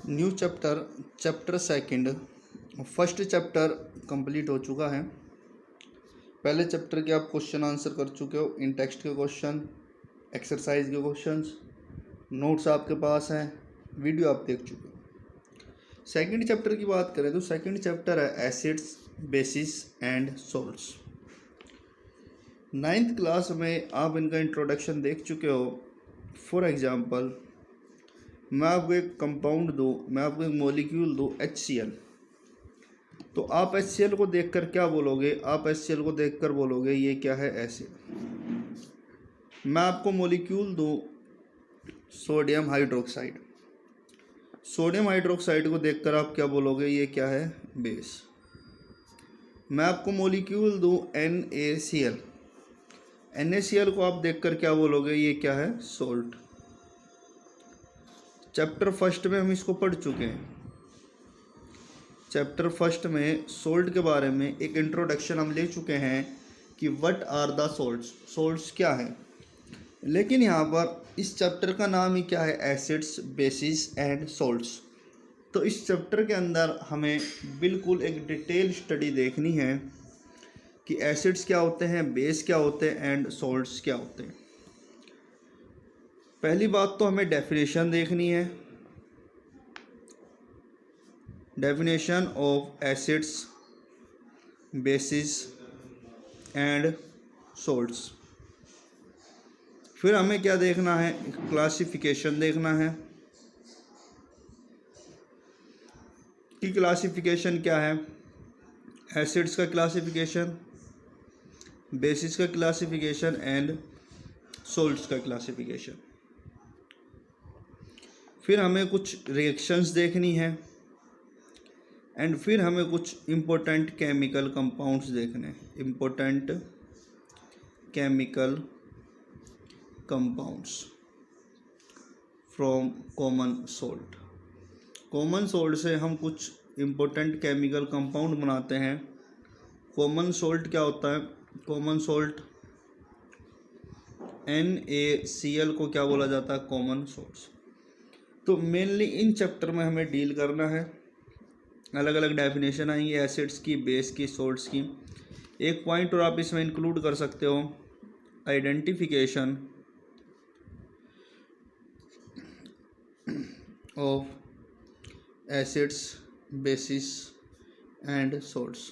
New chapter chapter second first chapter complete हो चुका है। पहले चैप्टर के आप क्वेश्चन आंसर कर चुके हो, इन टेक्स्ट के क्वेश्चन, एक्सरसाइज के क्वेश्चंस, नोट्स आपके पास हैं, वीडियो आप देख चुके हो। सेकंड चैप्टर की बात करें तो सेकंड चैप्टर है acids, basis and salts. Ninth class में आप इनका इंट्रोडक्शन देख चुके हो। फॉर एग्जांपल, मैं आपको एक कंपाउंड दूँ, मैं आपको एक मॉलिक्यूल दूँ HCl, तो आप HCl को देखकर क्या बोलोगे? आप HCl को देखकर बोलोगे ये क्या है? एसिड। मैं आपको मॉलिक्यूल दूँ सोडियम हाइड्रोक्साइड, सोडियम हाइड्रोक्साइड को देखकर आप क्या बोलोगे? ये क्या है? बेस। मैं आपको मॉलिक्यूल दूँ NaCl, NaCl को आप देखकर क्या बोलोगे? ये क्या है? सोल्ट। चैप्टर फर्स्ट में हम इसको पढ़ चुके हैं। चैप्टर फर्स्ट में सोल्ट के बारे में एक इंट्रोडक्शन हम ले चुके हैं कि what are the salts, salts क्या है। लेकिन यहाँ पर इस चैप्टर का नाम ही क्या है? Acids, basis and salts. तो इस चैप्टर के अंदर हमें बिल्कुल एक डिटेल स्टडी देखनी है कि एसिड्स क्या होते हैं, बेस क्या होते हैं एंड सोल्ट्स क्या होते हैं। पहली बात तो हमें डेफिनेशन देखनी है। Definition of acids, basis and salts. फिर हमें क्या देखना है? क्लासिफिकेशन देखना है कि क्लासिफिकेशन क्या है। एसिड्स का क्लासिफिकेशन, बेसिस का क्लासिफिकेशन एंड सोल्ट्स का क्लासिफिकेशन। फिर हमें कुछ रिएक्शंस देखनी है एंड फिर हमें कुछ इम्पोर्टेंट केमिकल कंपाउंड्स देखने हैं। Important chemical compounds from common salt. Common salt से हम कुछ इम्पोर्टेंट केमिकल कंपाउंड बनाते हैं। कॉमन सोल्ट क्या होता है? कॉमन सोल्ट NaCl को क्या बोला जाता है? Common salts. तो मेनली इन चैप्टर में हमें डील करना है। अलग अलग डेफिनेशन आएंगी एसिड्स की, बेस की, सोल्ट्स की। एक पॉइंट और आप इसमें इंक्लूड कर सकते हो, identification of acids, basis and salts.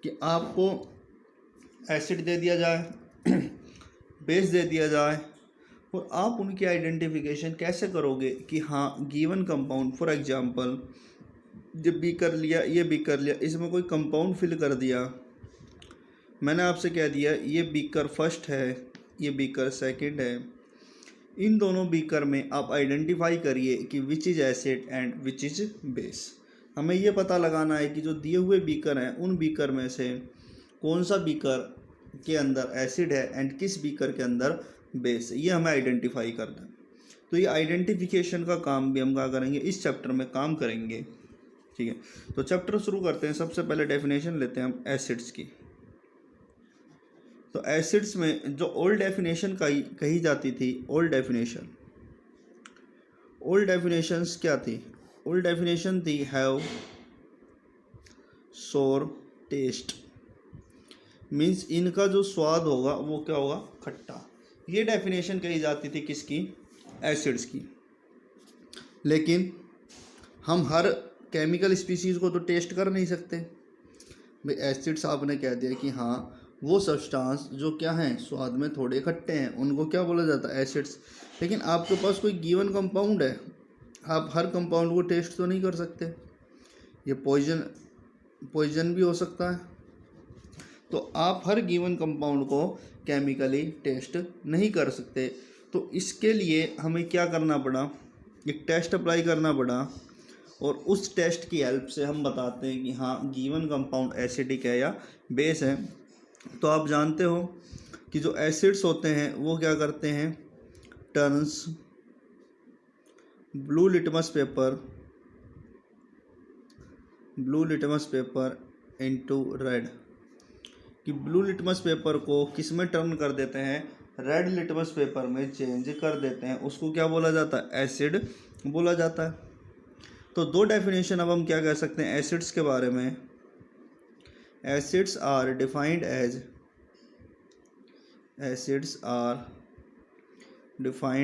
कि आपको एसिड दे दिया जाए, बेस दे दिया जाए, और आप उनकी आइडेंटिफिकेशन कैसे करोगे कि हाँ गिवन कंपाउंड, फॉर एग्जांपल जब बी कर लिया, ये बी कर लिया, इसमें कोई कंपाउंड फिल कर दिया, मैंने आपसे कह दिया ये बीकर फर्स्ट है, ये बीकर सेकंड है, इन दोनों बीकर में आप आइडेंटिफाई करिए कि which is acid and which is base. हमें ये पता लगाना है कि जो दिए हुए बीकर हैं उन बीकर में से कौन सा बीकर के अंदर एसिड है एंड किस बीकर के अंदर बेस है, ये हमें आइडेंटिफाई करना है। तो ये आइडेंटिफिकेशन का काम भी हम क्या करेंगे? इस चैप्टर में काम करेंगे। ठीक है, तो चैप्टर शुरू करते हैं। सबसे पहले डेफिनेशन लेते हैं हम एसिड्स की। तो एसिड्स में जो ओल्ड डेफिनेशन कही जाती थी, ओल्ड डेफिनेशंस क्या थी? ओल्ड डेफिनेशन थी हैव सोर टेस्ट, मीन्स इनका जो स्वाद होगा वो क्या होगा? खट्टा। ये डेफिनेशन कही जाती थी किसकी? एसिड्स की। लेकिन हम हर केमिकल स्पीसीज़ को तो टेस्ट कर नहीं सकते भाई। एसिड्स आपने कह दिया कि हाँ वो सब्सटेंस जो क्या हैं, स्वाद में थोड़े खट्टे हैं, उनको क्या बोला जाता है? एसिड्स। लेकिन आपके पास कोई गिवन कंपाउंड है, आप हर कंपाउंड को टेस्ट तो नहीं कर सकते। ये पॉइजन भी हो सकता है, तो आप हर गिवन कंपाउंड को केमिकली टेस्ट नहीं कर सकते। तो इसके लिए हमें क्या करना पड़ा? एक टेस्ट अप्लाई करना पड़ा, और उस टेस्ट की हेल्प से हम बताते हैं कि हाँ गिवन कंपाउंड एसिडिक है या बेस है। तो आप जानते हो कि जो एसिड्स होते हैं वो क्या करते हैं? Turns blue litmus paper into red. कि ब्लू लिटमस पेपर को किस में टर्न कर देते हैं? रेड लिटमस पेपर में चेंज कर देते हैं। उसको क्या बोला जाता है? एसिड बोला जाता है। तो दो डेफिनेशन अब हम क्या कह सकते हैं एसिड्स के बारे में। एसिड्स आर डिफाइंड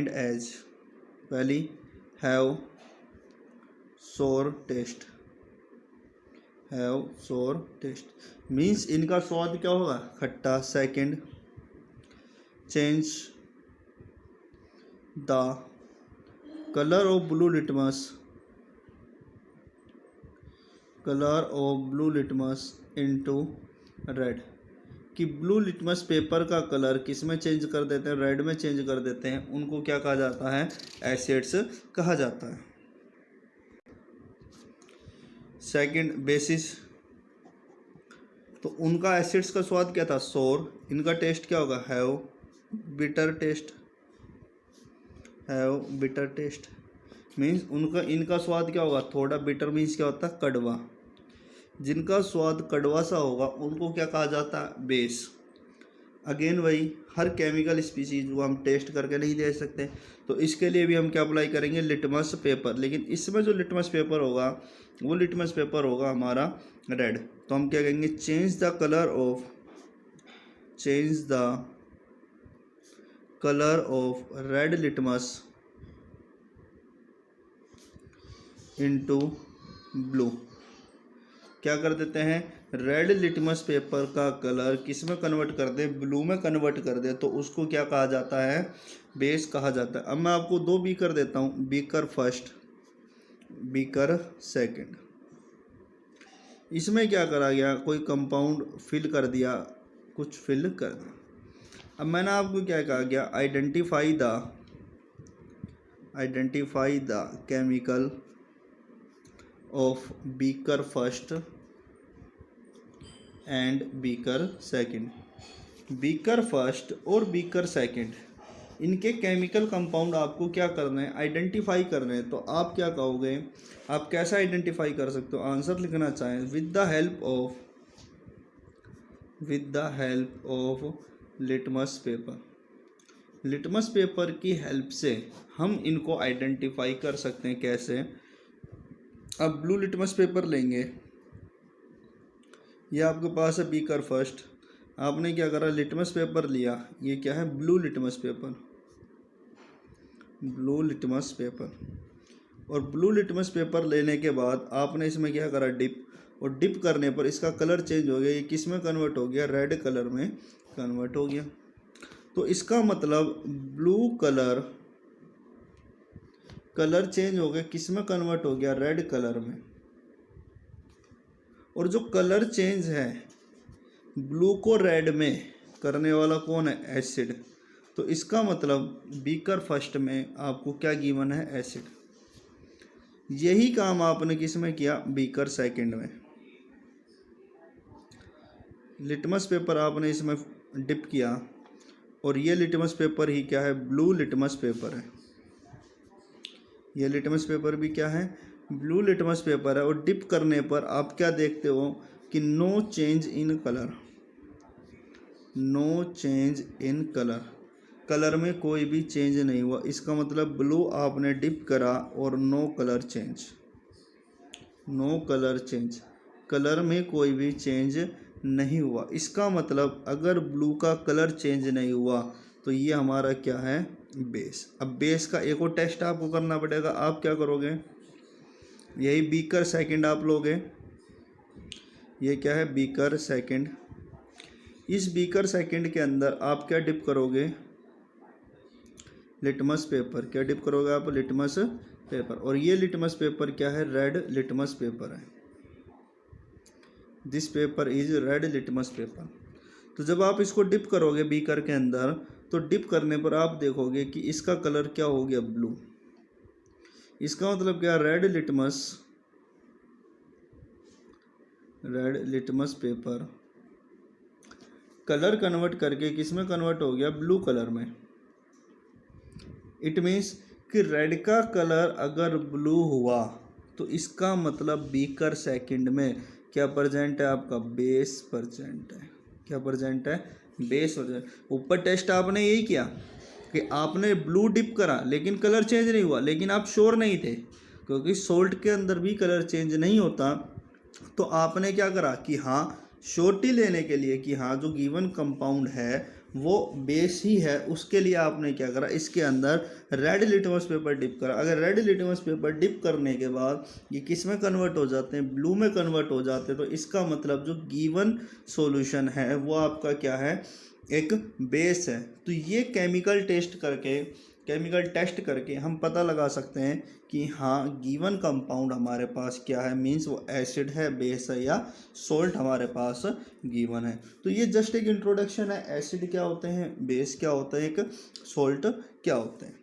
एज पहली हैव सोर टेस्ट मीन्स इनका स्वाद क्या होगा, खट्टा। Second, change the colour of blue litmus into red, कि ब्लू लिटमस पेपर का कलर किस में चेंज कर देते हैं, रेड में चेंज कर देते हैं, उनको क्या कहा जाता है, एसिड्स कहा जाता है। सेकंड, बेसिस, तो उनका एसिड्स का स्वाद क्या था, सोर। इनका टेस्ट क्या होगा, हैव बिटर टेस्ट मीन्स इनका स्वाद क्या होगा, थोड़ा। बिटर मीन्स क्या होता है, कड़वा। जिनका स्वाद कड़वा सा होगा उनको क्या कहा जाता है, बेस। अगेन वही, हर केमिकल स्पीसीज को हम टेस्ट करके नहीं दे सकते, तो इसके लिए भी हम क्या अप्लाई करेंगे, लिटमस पेपर। लेकिन इसमें जो लिटमस पेपर होगा वो लिटमस पेपर होगा हमारा रेड। तो हम क्या कहेंगे, change the colour of red litmus into blue. क्या कर देते हैं, रेड लिटमस पेपर का कलर किस में कन्वर्ट कर दे, ब्लू में कन्वर्ट कर दे, तो उसको क्या कहा जाता है, बेस कहा जाता है। अब मैं आपको दो बीकर देता हूँ, बीकर फर्स्ट, बीकर सेकंड। इसमें क्या करा गया, कोई कंपाउंड फिल कर दिया, कुछ फिल कर दिया। अब मैंने आपको क्या कहा गया, identify the chemical of beaker first and beaker second. Beaker first और बीकर सेकंड, इनके केमिकल कंपाउंड आपको क्या करना है, आइडेंटिफाई करने हैं। तो आप क्या कहोगे, आप कैसे आइडेंटिफाई कर सकते हो, आंसर लिखना चाहें, with the help of litmus paper. Litmus paper की हेल्प से हम इनको आइडेंटिफाई कर सकते हैं। कैसे, अब ब्लू लिटमस पेपर लेंगे, ये आपके पास है बीकर फर्स्ट, आपने क्या करा, लिटमस पेपर लिया, ये क्या है, ब्लू लिटमस पेपर। और ब्लू लिटमस पेपर लेने के बाद आपने इसमें क्या करा, डिप, और डिप करने पर इसका कलर चेंज हो गया, ये किस में कन्वर्ट हो गया, रेड कलर में कन्वर्ट हो गया। तो इसका मतलब ब्लू कलर चेंज हो गया, किस में कन्वर्ट हो गया, रेड कलर में। और जो कलर चेंज है ब्लू को रेड में करने वाला कौन है, एसिड। तो इसका मतलब बीकर फर्स्ट में आपको क्या गिवन है, एसिड। यही काम आपने किस में किया, बीकर सेकंड में। लिटमस पेपर आपने इसमें डिप किया, और ये लिटमस पेपर ही क्या है, ब्लू लिटमस पेपर है। ये लिटमस पेपर भी क्या है, ब्लू लिटमस पेपर है। और डिप करने पर आप क्या देखते हो कि नो चेंज इन कलर में कोई भी चेंज नहीं हुआ। इसका मतलब ब्लू आपने डिप करा और नो कलर चेंज, कलर में कोई भी चेंज नहीं हुआ। इसका मतलब अगर ब्लू का कलर चेंज नहीं हुआ तो ये हमारा क्या है, बेस। अब बेस का एक और टेस्ट आपको करना पड़ेगा। आप क्या करोगे, यही बीकर सेकंड आप लोगे, ये क्या है, बीकर सेकंड। इस बीकर सेकंड के अंदर आप क्या डिप करोगे, लिटमस पेपर। क्या डिप करोगे आप, लिटमस पेपर। और ये लिटमस पेपर क्या है, रेड लिटमस पेपर है। This paper is red litmus paper. तो जब आप इसको डिप करोगे बीकर के अंदर, तो डिप करने पर आप देखोगे कि इसका कलर क्या हो गया, ब्लू। इसका मतलब क्या, red litmus paper colour convert करके किस में कन्वर्ट हो गया, ब्लू कलर में। इट मीन्स कि रेड का कलर अगर ब्लू हुआ तो इसका मतलब बीकर सेकंड में क्या प्रेजेंट है, आपका बेस प्रेजेंट है। क्या प्रेजेंट है, बेस प्रेजेंट। ऊपर टेस्ट आपने यही किया कि आपने ब्लू डिप करा लेकिन कलर चेंज नहीं हुआ, लेकिन आप श्योर नहीं थे क्योंकि सोल्ट के अंदर भी कलर चेंज नहीं होता। तो आपने क्या करा कि हाँ श्योरिटी लेने के लिए कि हाँ जो गिवन कंपाउंड है वो बेस ही है, उसके लिए आपने क्या करा, इसके अंदर रेड लिटमस पेपर डिप करा। अगर रेड लिटमस पेपर डिप करने के बाद ये किस में कन्वर्ट हो जाते हैं, ब्लू में कन्वर्ट हो जाते हैं, तो इसका मतलब जो गिवन सॉल्यूशन है वो आपका क्या है, एक बेस है। तो ये केमिकल टेस्ट करके हम पता लगा सकते हैं कि हाँ गिवन कंपाउंड हमारे पास क्या है, मीन्स वो एसिड है, बेस है या सॉल्ट हमारे पास गिवन है। तो ये जस्ट एक इंट्रोडक्शन है, एसिड क्या होते हैं, बेस क्या होता है, एक सॉल्ट क्या होते हैं।